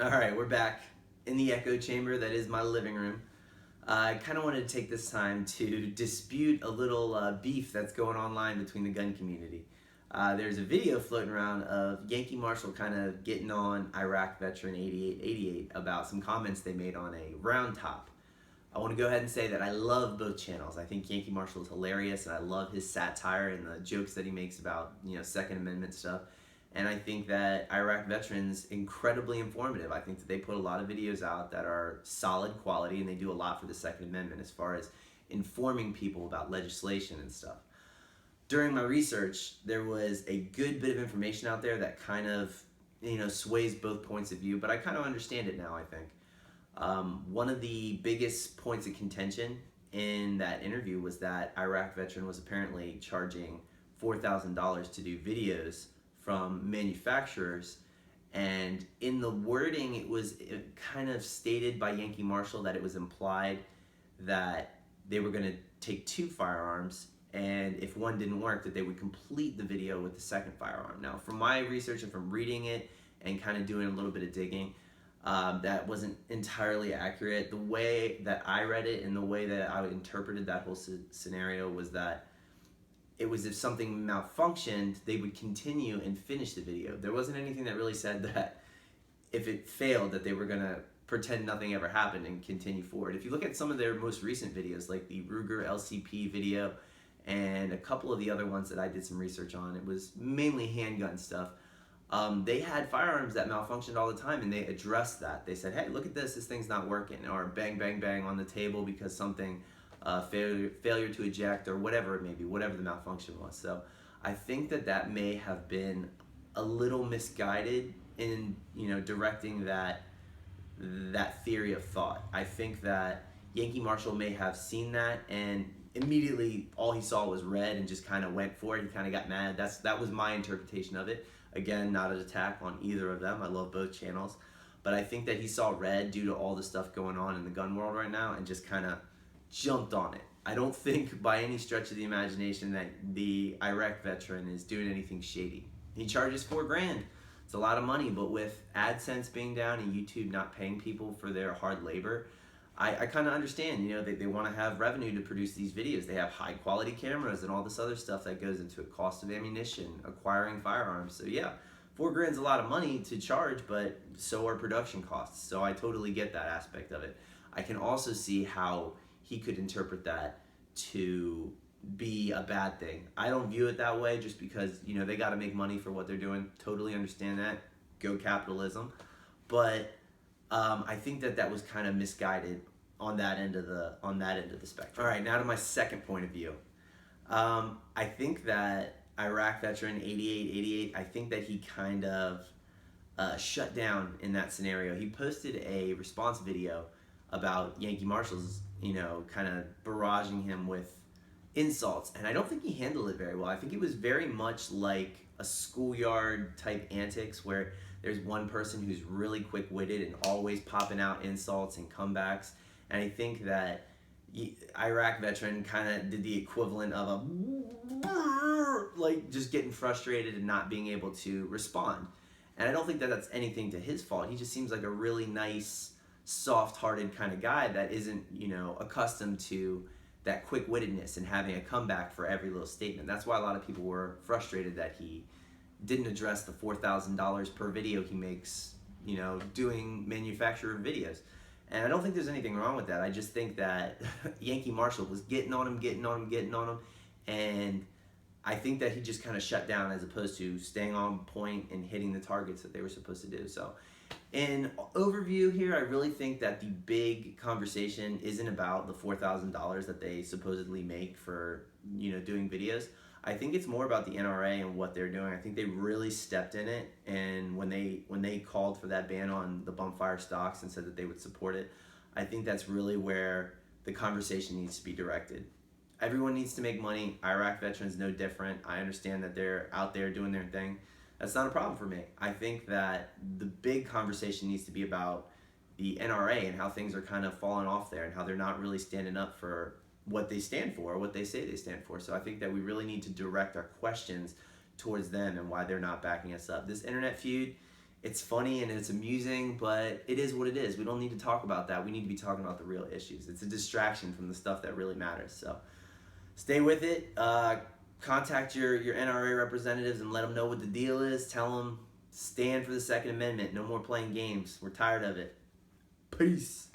All right, we're back in the echo chamber that is my living room. I kind of wanted to take this time to dispute a little beef that's going online between the gun community. There's a video floating around of Yankee Marshall kind of getting on IraqVeteran8888 about some comments they made on a round top. I want to go ahead and say that I love both channels. I think Yankee Marshall is hilarious, and I love his satire and the jokes that he makes about, Second Amendment stuff. And I think that Iraq Veterans incredibly informative. I think that they put a lot of videos out that are solid quality, and they do a lot for the Second Amendment as far as informing people about legislation and stuff. During my research, there was a good bit of information out there that kind of, sways both points of view, but I kind of understand it now, I think. One of the biggest points of contention in that interview was that Iraq Veteran was apparently charging $4,000 to do videos from manufacturers, and in the wording it was kind of stated by Yankee Marshall that it was implied that they were going to take two firearms, and if one didn't work that they would complete the video with the second firearm. Now, from my research and from reading it and kind of doing a little bit of digging, that wasn't entirely accurate. The way that I read it and the way that I interpreted that whole scenario was that it was if something malfunctioned, they would continue and finish the video. There wasn't anything that really said that if it failed, that they were going to pretend nothing ever happened and continue forward. If you look at some of their most recent videos, like the Ruger LCP video and a couple of the other ones that I did some research on, it was mainly handgun stuff. They had firearms that malfunctioned all the time, and they addressed that. They said, hey, look at this thing's not working, or bang, bang, bang on the table because something failure to eject, or whatever it may be, whatever the malfunction was. So I think that may have been a little misguided in directing that theory of thought. I think that Yankee Marshall may have seen that and immediately all he saw was red and just kind of went for it. He kind of got mad. That was my interpretation of it. Again, not an attack on either of them. I love both channels, but I think that he saw red due to all the stuff going on in the gun world right now and just kind of jumped on it. I don't think by any stretch of the imagination that the Iraq veteran is doing anything shady. He charges $4,000. It's a lot of money, but with AdSense being down and YouTube not paying people for their hard labor, I kind of understand. They want to have revenue to produce these videos. They have high quality cameras and all this other stuff that goes into it, cost of ammunition, acquiring firearms. So yeah, $4,000 is a lot of money to charge, but so are production costs. So I totally get that aspect of it. I can also see how he could interpret that to be a bad thing. I don't view it that way, just because they got to make money for what they're doing. Totally understand that. Go capitalism. But I think that was kind of misguided on that end of the spectrum. All right, now to my second point of view. I think that Iraq Veteran 8888, I think that he kind of shut down in that scenario. He posted a response video about Yankee Marshall's, kind of barraging him with insults, and I don't think he handled it very well. I think it was very much like a schoolyard type antics where there's one person who's really quick-witted and always popping out insults and comebacks, and I think that Iraq Veteran kind of did the equivalent of like just getting frustrated and not being able to respond. And I don't think that that's anything to his fault. He just seems like a really nice, soft-hearted kind of guy that isn't, accustomed to that quick-wittedness and having a comeback for every little statement. That's why a lot of people were frustrated that he didn't address the $4,000 per video he makes, doing manufacturer videos. And I don't think there's anything wrong with that. I just think that Yankee Marshall was getting on him, and I think that he just kind of shut down as opposed to staying on point and hitting the targets that they were supposed to do. So in overview here, I really think that the big conversation isn't about the $4,000 that they supposedly make for, doing videos. I think it's more about the NRA and what they're doing. I think they really stepped in it, and when they called for that ban on the bumpfire stocks and said that they would support it, I think that's really where the conversation needs to be directed. Everyone needs to make money. Iraq veterans no different. I understand that they're out there doing their thing. That's not a problem for me. I think that the big conversation needs to be about the NRA and how things are kind of falling off there and how they're not really standing up for what they stand for, or what they say they stand for. So I think that we really need to direct our questions towards them and why they're not backing us up. This internet feud It's funny and it's amusing, but it is what it is. We don't need to talk about that. We need to be talking about the real issues. It's a distraction from the stuff that really matters. So stay with it. Contact your NRA representatives and let them know what the deal is. Tell them stand for the Second Amendment. No more playing games. We're tired of it. Peace.